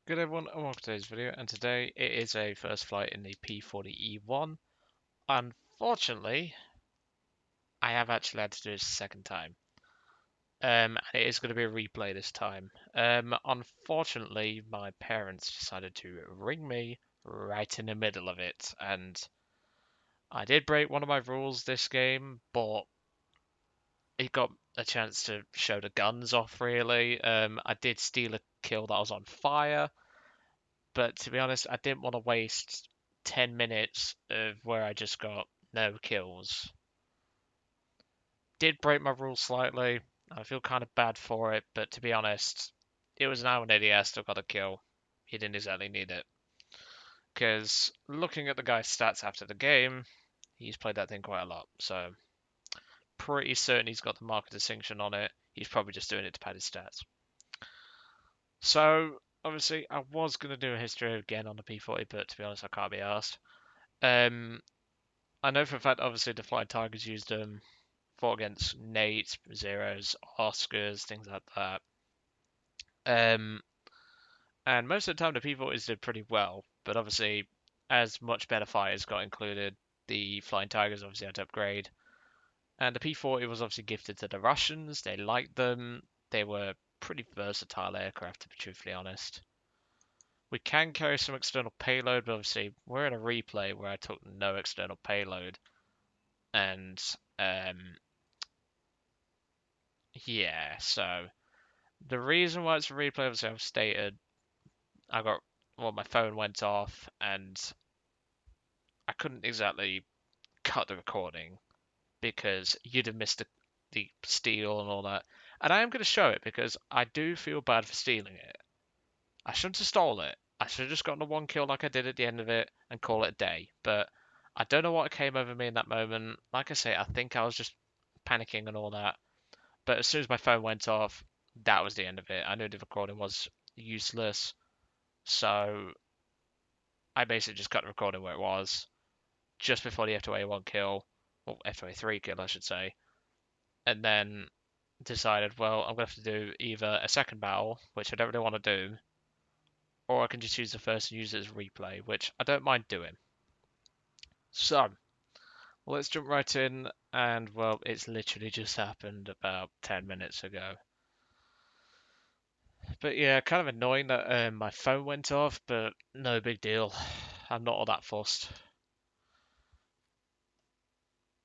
Good everyone, and welcome to today's video, and today it is a first flight in the P-40E1. Unfortunately, I have actually had to do this a second time. And it is going to be a replay this time. Unfortunately, my parents decided to ring me right in the middle of it, and I did break one of my rules this game, but it got a chance to show the guns off, really. I did steal a kill that was on fire, but to be honest, I didn't want to waste 10 minutes of where I just got no kills. Did break my rules slightly. I feel kind of bad for it, but to be honest, it was an hour and 80. I still got a kill. He didn't exactly need it. Because looking at the guy's stats after the game, he's played that thing quite a lot. So, pretty certain he's got the mark of distinction on it. He's probably just doing it to pad his stats. So, obviously, I was going to do a history again on the P-40, but to be honest, I can't be asked. I know for a fact, obviously, the Flying Tigers used them, fought against Nates, Zeros, Oscars, things like that. And most of the time, the P-40s did pretty well, but obviously, as much better fighters got included, the Flying Tigers obviously had to upgrade. And the P-40 was obviously gifted to the Russians. They liked them. They were pretty versatile aircraft, to be truthfully honest. We can carry some external payload, but obviously, we're in a replay where I took no external payload. And yeah, so the reason why it's a replay, obviously, I've stated my phone went off and I couldn't exactly cut the recording because you'd have missed the steal and all that. And I am going to show it because I do feel bad for stealing it. I shouldn't have stole it. I should have just gotten a one kill like I did at the end of it and call it a day. But I don't know what came over me in that moment. Like I say, I think I was just panicking and all that. But as soon as my phone went off, that was the end of it. I knew the recording was useless. So I basically just cut the recording where it was, just before the F2A1 kill, or F2A3 kill, I should say. And then decided, well, I'm going to have to do either a second battle, which I don't really want to do, or I can just use the first and use it as replay, which I don't mind doing. So, let's jump right in, and well, it's literally just happened about 10 minutes ago. But yeah, kind of annoying that my phone went off, but no big deal. I'm not all that fussed.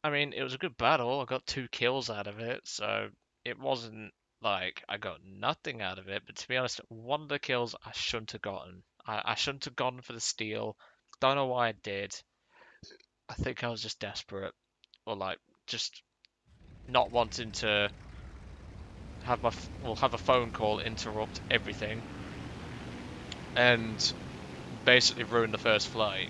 I mean, it was a good battle. I got 2 kills out of it, so it wasn't like I got nothing out of it. But to be honest, one of the kills I shouldn't have gotten. I shouldn't have gone for the steal. Don't know why I did. I think I was just desperate, or like just not wanting to have a phone call interrupt everything and basically ruin the first flight.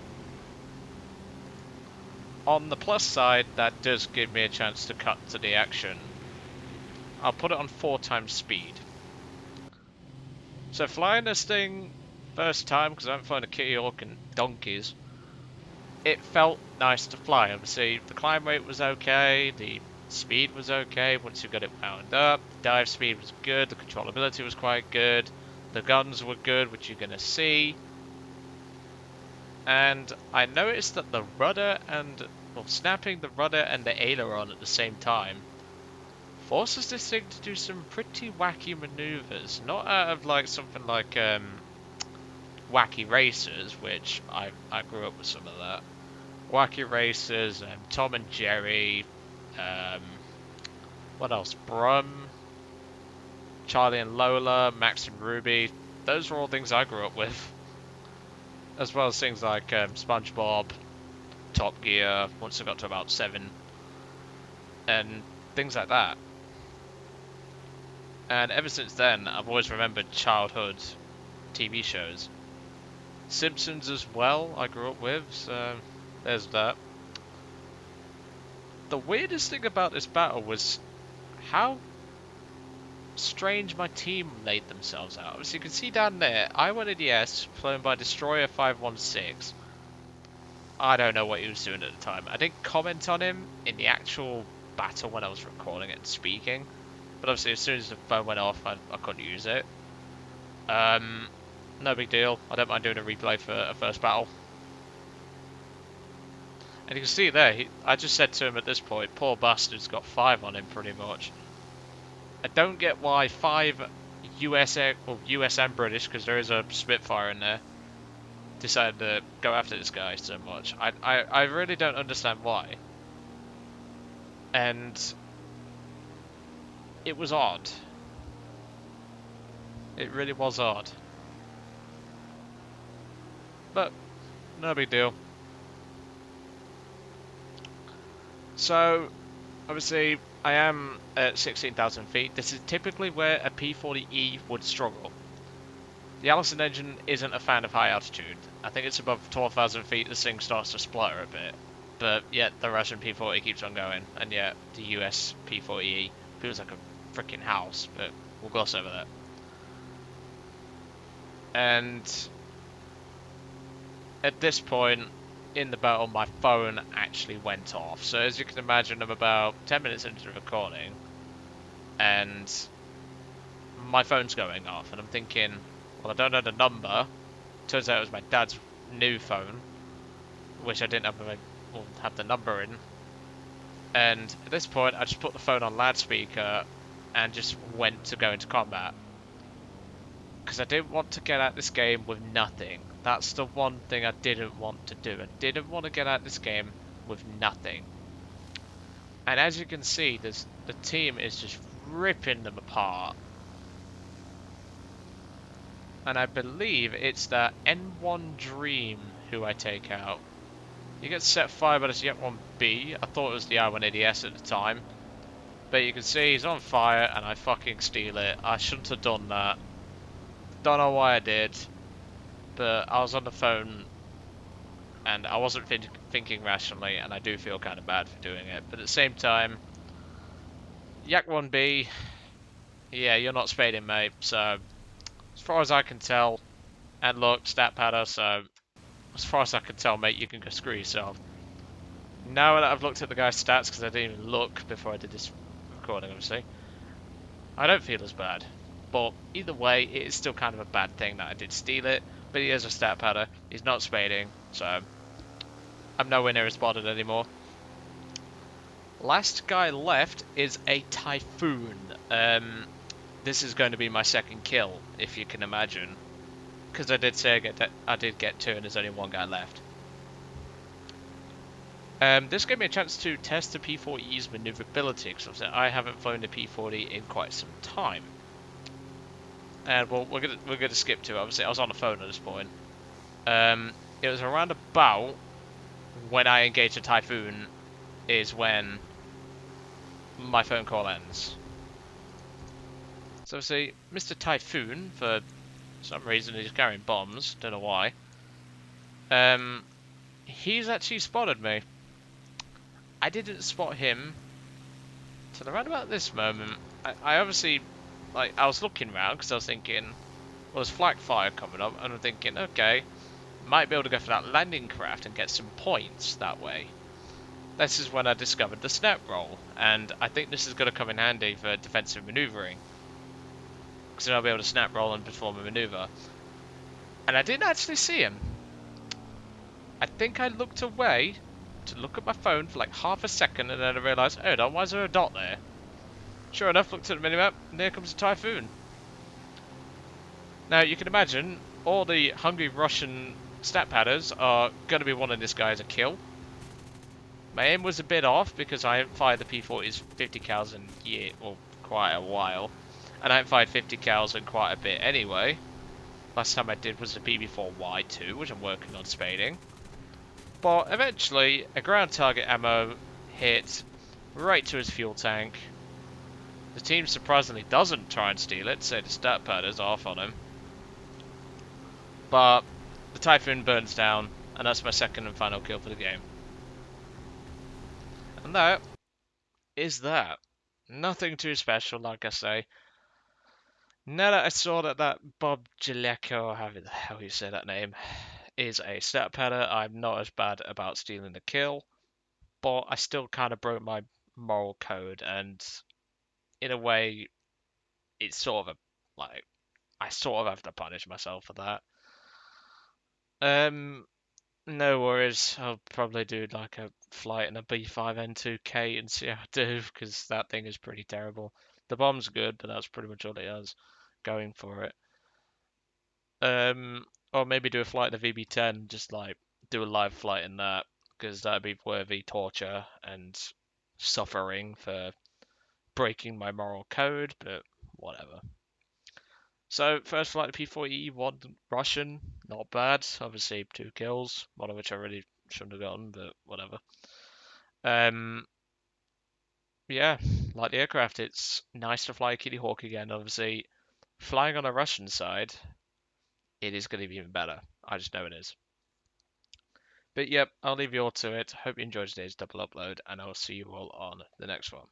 On the plus side, that does give me a chance to cut to the action. I'll put it on 4 times speed. So flying this thing first time, because I haven't flown a Kittyhawk in donkeys, it felt nice to fly. Obviously, the climb rate was okay, the speed was okay once you got it wound up, the dive speed was good, the controllability was quite good, the guns were good, which you're going to see. And I noticed that the rudder snapping the rudder and the aileron at the same time forces this thing to do some pretty wacky maneuvers. Not out of like something like Wacky Racers, which I grew up with some of that. Wacky Racers, Tom and Jerry, what else? Brum, Charlie and Lola, Max and Ruby. Those are all things I grew up with. As well as things like SpongeBob, Top Gear, once I got to about 7, and things like that. And ever since then, I've always remembered childhood TV shows. Simpsons as well, I grew up with, so there's that. The weirdest thing about this battle was how strange my team laid themselves out. As you can see down there, I went ADS, flown by Destroyer 516. I don't know what he was doing at the time. I didn't comment on him in the actual battle when I was recording it and speaking. But obviously, as soon as the phone went off, I couldn't use it. No big deal. I don't mind doing a replay for a first battle. And you can see there, I just said to him at this point, poor bastard's got 5 on him pretty much. I don't get why 5 US, well, US and British, because there is a Spitfire in there, decided to go after this guy so much. I really don't understand why. And it was odd. It really was odd. But no big deal. So, obviously, I am at 16,000 feet. This is typically where a P-40E would struggle. The Allison engine isn't a fan of high altitude. I think it's above 12,000 feet this thing starts to splutter a bit. But yet the Russian P-40 keeps on going, and yet the US P-40E feels like a freaking house, but we'll gloss over that. And at this point in the battle, my phone actually went off. So as you can imagine, I'm about 10 minutes into the recording, and my phone's going off, and I'm thinking, well, I don't know the number. Turns out it was my dad's new phone, which I didn't have the number in. And at this point, I just put the phone on loudspeaker and just went to go into combat. Because I didn't want to get at this game with nothing. That's the one thing I didn't want to do. I didn't want to get at this game with nothing. And as you can see, the team is just ripping them apart. And I believe it's that N1 Dream who I take out. He gets set fire by this Y1B. I thought it was the I1ADS at the time. But you can see he's on fire and I fucking steal it. I shouldn't have done that. Don't know why I did. But I was on the phone and I wasn't thinking rationally, and I do feel kind of bad for doing it. But at the same time, Yak 1B, yeah, you're not spading, mate. So, as far as I can tell, and look, stat padder, so as far as I can tell, mate, you can go screw yourself. Now that I've looked at the guy's stats, because I didn't even look before I did this recording, obviously, I don't feel as bad. But either way, it is still kind of a bad thing that I did steal it. But he is a stat padder. He's not spading, so I'm nowhere near as bothered anymore. Last guy left is a Typhoon. This is going to be my second kill, if you can imagine. Because I did say I did get 2 and there's only 1 guy left. This gave me a chance to test the P-40E's maneuverability, because I haven't flown the P-40 in quite some time. And well, we're gonna skip to it. Obviously, I was on the phone at this point. It was around about when I engaged a Typhoon is when my phone call ends. So see, Mr. Typhoon, for some reason he's carrying bombs, don't know why. He's actually spotted me. I didn't spot him till around about this moment. I obviously, like, I was looking around because I was thinking, well, there's flak fire coming up, and I'm thinking, okay, might be able to go for that landing craft and get some points that way. This is when I discovered the snap roll, and I think this is going to come in handy for defensive maneuvering, because then I'll be able to snap roll and perform a maneuver. And I didn't actually see him. I think I looked away to look at my phone for like half a second, and then I realised, hold on, why is there a dot there? Sure enough, looked at the minimap, and there comes a Typhoon. Now, you can imagine, all the hungry Russian stat padders are going to be wanting this guy as a kill. My aim was a bit off, because I haven't fired the P-40s 50 cals in year, or quite a while. And I haven't fired 50 cals in quite a bit anyway. Last time I did was the BB4Y2, which I'm working on spading. But eventually, a ground target ammo hit right to his fuel tank. The team surprisingly doesn't try and steal it, so the stat pad is off on him. But the Typhoon burns down, and that's my second and final kill for the game. And that is that. Nothing too special, like I say. Now that I saw that Bob Jaleko, however the hell you say that name, is a stat padder, I'm not as bad about stealing the kill, but I still kind of broke my moral code, and in a way, it's sort of a, like, I sort of have to punish myself for that. Um, no worries. I'll probably do like a flight in a B5N2K and see how I do, because that thing is pretty terrible. The bomb's good, but that's pretty much all it has going for it. Or maybe do a flight in a VB10, just like do a live flight in that, because that'd be worthy torture and suffering for breaking my moral code, but whatever. So, first flight to P-40, one Russian, not bad. Obviously, 2 kills, one of which I really shouldn't have gotten, but whatever. Um, yeah, like the aircraft, it's nice to fly a Kittyhawk again. Obviously, flying on the Russian side, it is going to be even better. I just know it is. But yep, I'll leave you all to it. Hope you enjoyed today's double upload, and I'll see you all on the next one.